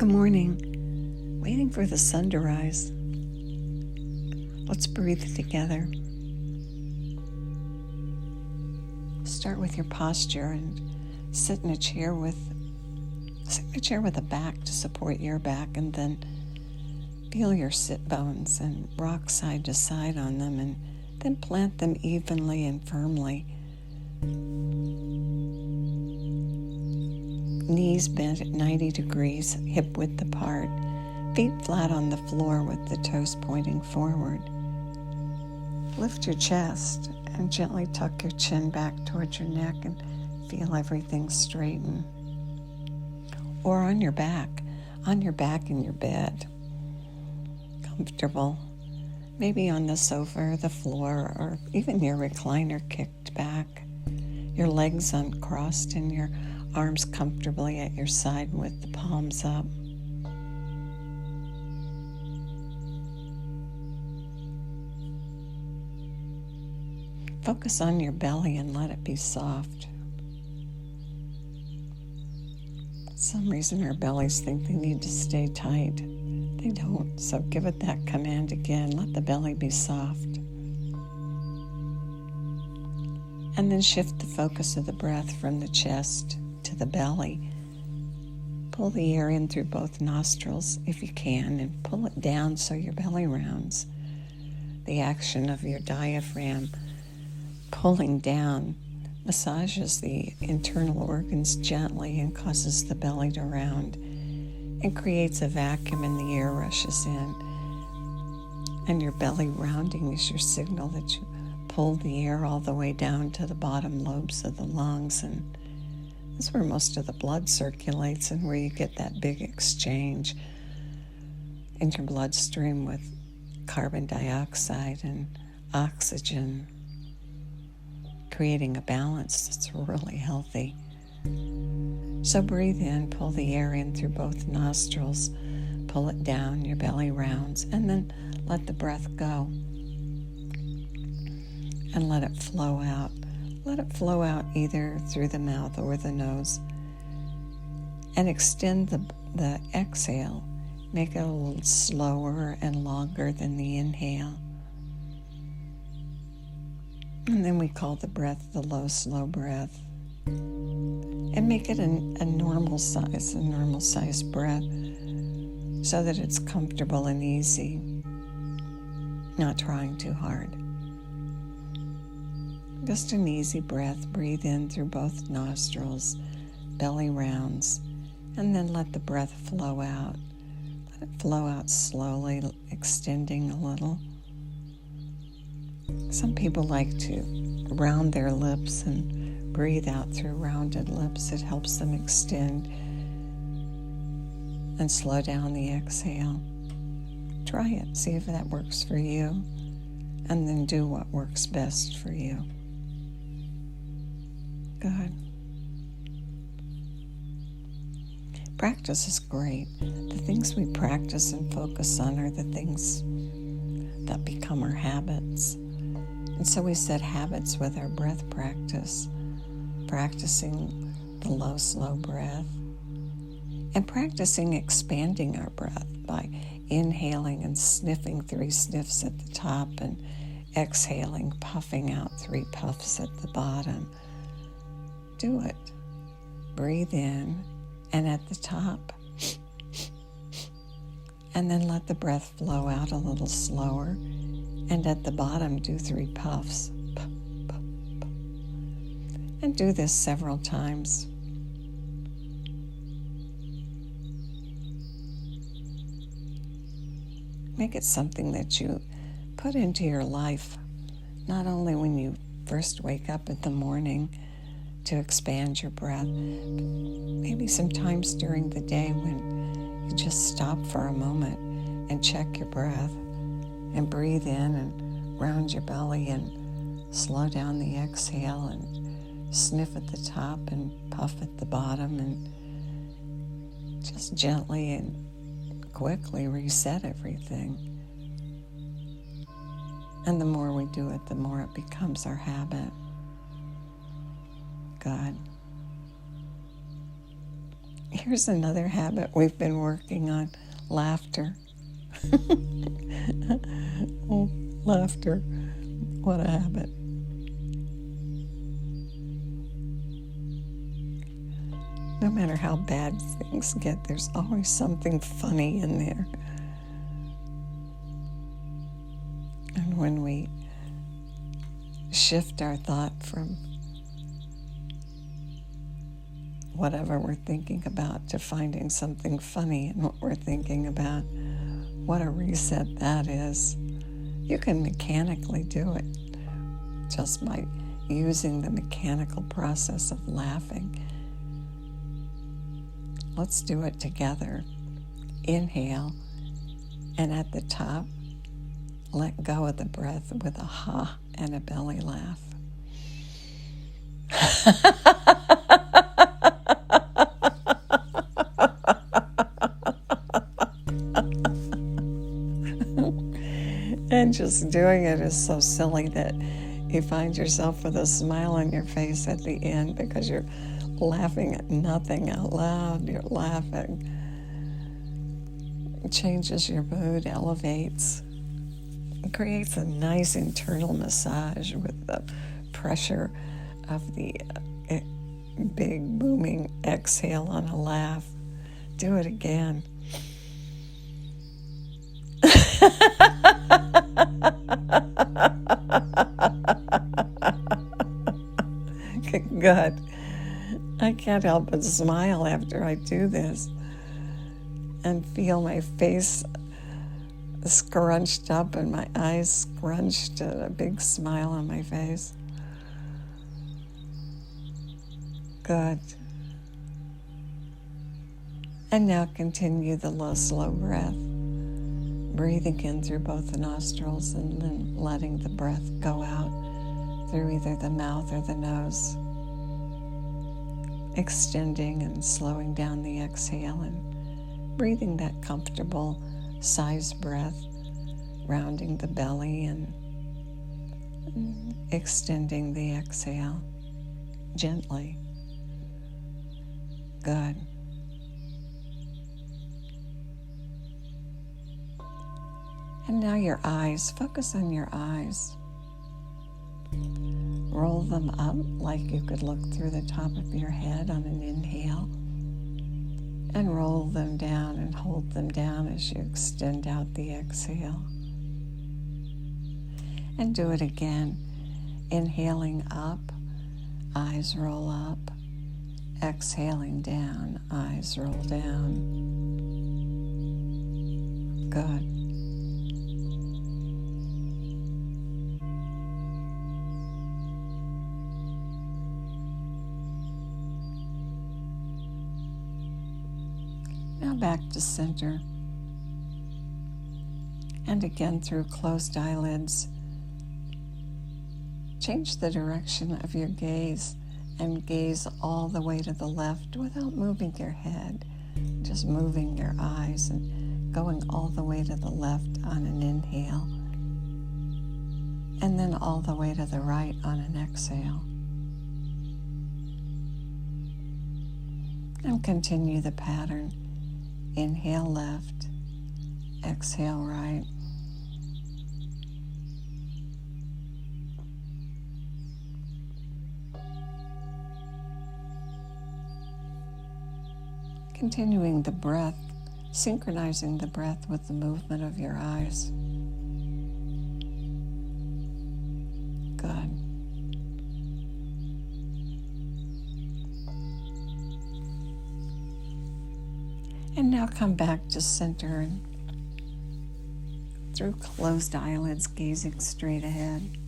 Good morning. Waiting for the sun to rise. Let's breathe together. Start with your posture and sit in a chair with a back to support your back, and then feel your sit bones and rock side to side on them, and then plant them evenly and firmly. Knees bent at 90 degrees, hip width apart, feet flat on the floor with the toes pointing forward. Lift your chest and gently tuck your chin back towards your neck and feel everything straighten. Or on your back in your bed. Comfortable, maybe on the sofa or the floor, or even your recliner kicked back. Your legs uncrossed and your arms comfortably at your side with the palms up. Focus on your belly and let it be soft. For some reason our bellies think they need to stay tight. They don't, so give it that command again. Let the belly be soft. And then shift the focus of the breath from the chest to the belly. Pull the air in through both nostrils if you can, and pull it down so your belly rounds. The action of your diaphragm pulling down massages the internal organs gently and causes the belly to round and creates a vacuum, and the air rushes in. And your belly rounding is your signal that you pull the air all the way down to the bottom lobes of the lungs, and that's where most of the blood circulates and where you get that big exchange in your bloodstream with carbon dioxide and oxygen, creating a balance that's really healthy. So breathe in, pull the air in through both nostrils, pull it down, your belly rounds, and then let the breath go. And let it flow out. Let it flow out either through the mouth or the nose. And extend the exhale. Make it a little slower and longer than the inhale. And then we call the breath the low, slow breath. And make it a normal size breath so that it's comfortable and easy, not trying too hard. Just an easy breath. Breathe in through both nostrils, belly rounds, and then let the breath flow out. Let it flow out slowly, extending a little. Some people like to round their lips and breathe out through rounded lips. It helps them extend and slow down the exhale. Try it, see if that works for you, and then do what works best for you. Good. Practice is great. The things we practice and focus on are the things that become our habits. And so we set habits with our breath practice, practicing the low, slow breath, and practicing expanding our breath by inhaling and sniffing 3 sniffs at the top and exhaling, puffing out 3 puffs at the bottom. Do it. Breathe in and at the top. And then let the breath flow out a little slower. And at the bottom, do 3 puffs. Puff, puff, puff. And do this several times. Make it something that you put into your life, not only when you first wake up in the morning to expand your breath, but maybe sometimes during the day when you just stop for a moment and check your breath and breathe in and round your belly and slow down the exhale and sniff at the top and puff at the bottom, and just gently and quickly reset everything. And the more we do it, the more it becomes our habit. God. Here's another habit we've been working on: laughter. Oh, laughter. What a habit. No matter how bad things get, there's always something funny in there. And when we shift our thought from whatever we're thinking about to finding something funny in what we're thinking about, what a reset that is. You can mechanically do it just by using the mechanical process of laughing. Let's do it together. Inhale, and at the top, let go of the breath with a ha and a belly laugh. And just doing it is so silly that you find yourself with a smile on your face at the end because you're laughing at nothing out loud. You're laughing. It changes your mood, elevates. It creates a nice internal massage with the pressure of the big booming exhale on a laugh. Do it again. Good. I can't help but smile after I do this and feel my face scrunched up and my eyes scrunched and a big smile on my face. Good. And now continue the low, slow breath, breathing in through both the nostrils and then letting the breath go out through either the mouth or the nose, extending and slowing down the exhale and breathing that comfortable size breath, rounding the belly and extending the exhale gently. Good. And now your eyes, focus on your eyes. Roll them up like you could look through the top of your head on an inhale, and roll them down and hold them down as you extend out the exhale. And do it again. Inhaling up, eyes roll up. Exhaling down, eyes roll down. Good. Now back to center. And again through closed eyelids. Change the direction of your gaze and gaze all the way to the left without moving your head, just moving your eyes and going all the way to the left on an inhale, and then all the way to the right on an exhale. And continue the pattern. Inhale left, exhale right. Continuing the breath, synchronizing the breath with the movement of your eyes. Good. And now come back to center and through closed eyelids, gazing straight ahead.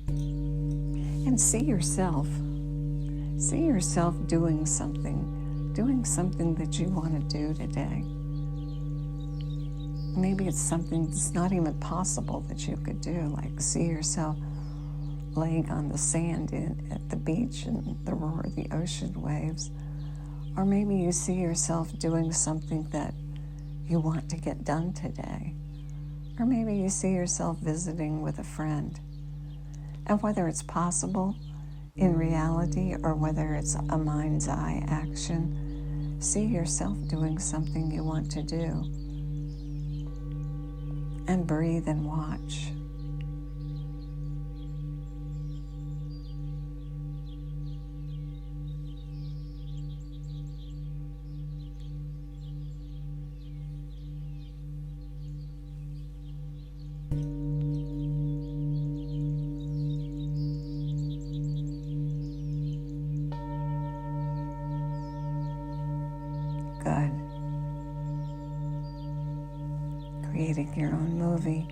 And see yourself doing something that you want to do today. Maybe it's something that's not even possible that you could do, like see yourself laying on the sand at the beach and the roar of the ocean waves. Or maybe you see yourself doing something that you want to get done today. Or maybe you see yourself visiting with a friend. And whether it's possible, in reality or whether it's a mind's eye action, see yourself doing something you want to do. And breathe and watch. Good. Creating your own movie.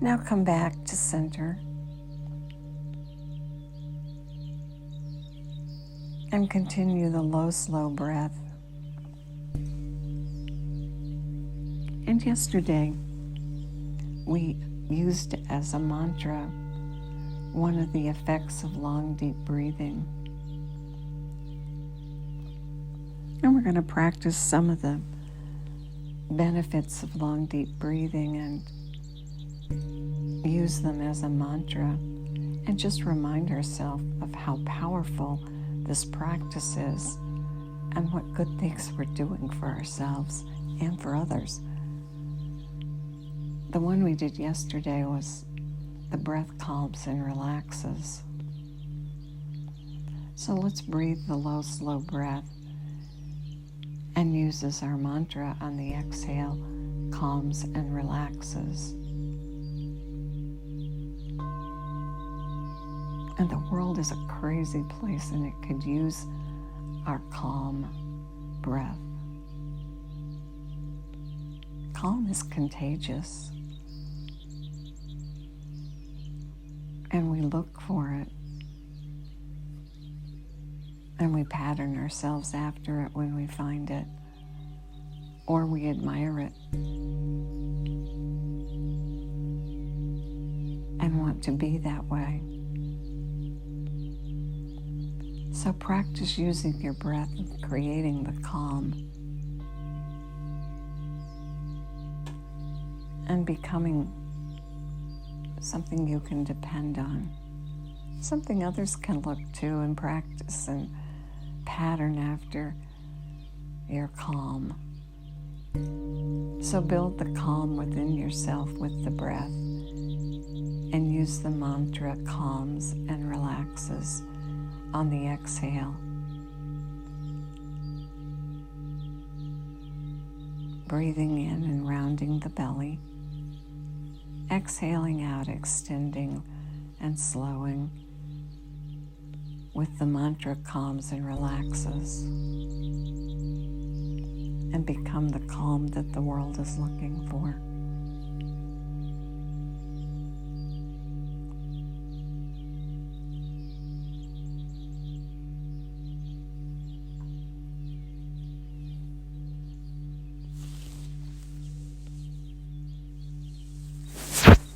Now come back to center and continue the low, slow breath. And yesterday, we used as a mantra one of the effects of long, deep breathing. And we're going to practice some of the benefits of long, deep breathing and use them as a mantra and just remind ourselves of how powerful this practice is and what good things we're doing for ourselves and for others. The one we did yesterday was the breath calms and relaxes. So let's breathe the low, slow breath and use as our mantra on the exhale, calms and relaxes. And the world is a crazy place and it could use our calm breath. Calm is contagious. And we look for it. And we pattern ourselves after it when we find it. Or we admire it. And want to be that way. So practice using your breath and creating the calm. And becoming something you can depend on, something others can look to and practice and pattern after your calm. So build the calm within yourself with the breath and use the mantra calms and relaxes on the exhale. Breathing in and rounding the belly. Exhaling out, extending and slowing with the mantra calms and relaxes. And become the calm that the world is looking for.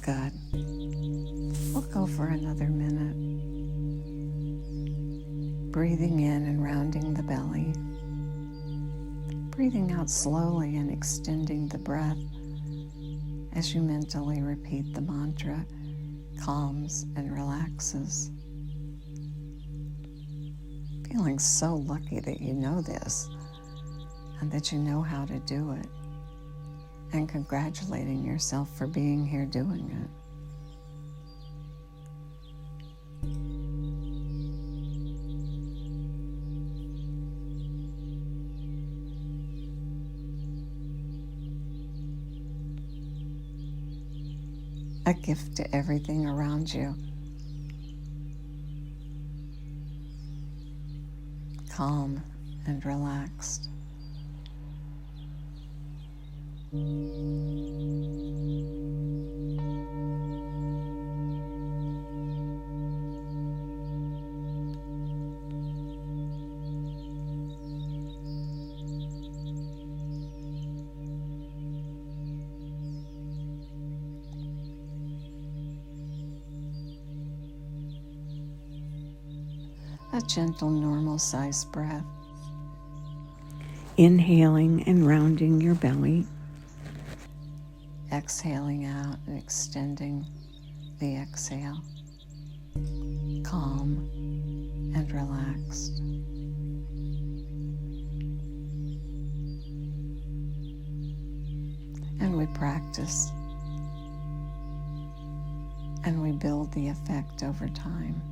Good. We'll go for another minute. Breathing in and rounding the belly. Breathing out slowly and extending the breath as you mentally repeat the mantra, calms and relaxes. Feeling so lucky that you know this and that you know how to do it. And congratulating yourself for being here doing it. A gift to everything around you. Calm and relaxed. A gentle, normal-sized breath. Inhaling and rounding your belly. exhaling out and extending the exhale, calm and relaxed. And we practice and we build the effect over time.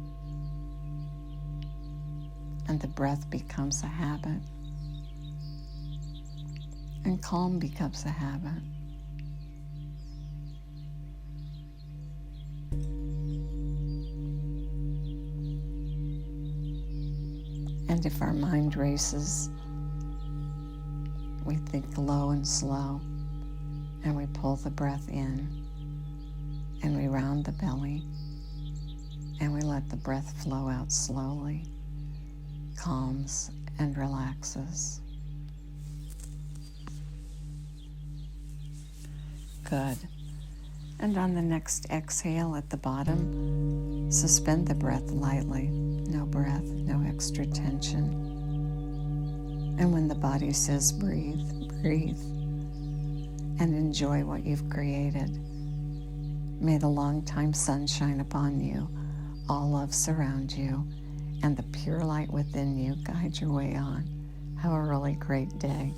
And the breath becomes a habit. And calm becomes a habit. And if our mind races, we think low and slow, and we pull the breath in, and we round the belly, and we let the breath flow out slowly, calms and relaxes. Good. And on the next exhale at the bottom, suspend the breath lightly. No breath, no extra tension. And when the body says breathe, breathe. And enjoy what you've created. May the long-time sun shine upon you, all love surround you, and the pure light within you guide your way on. Have a really great day.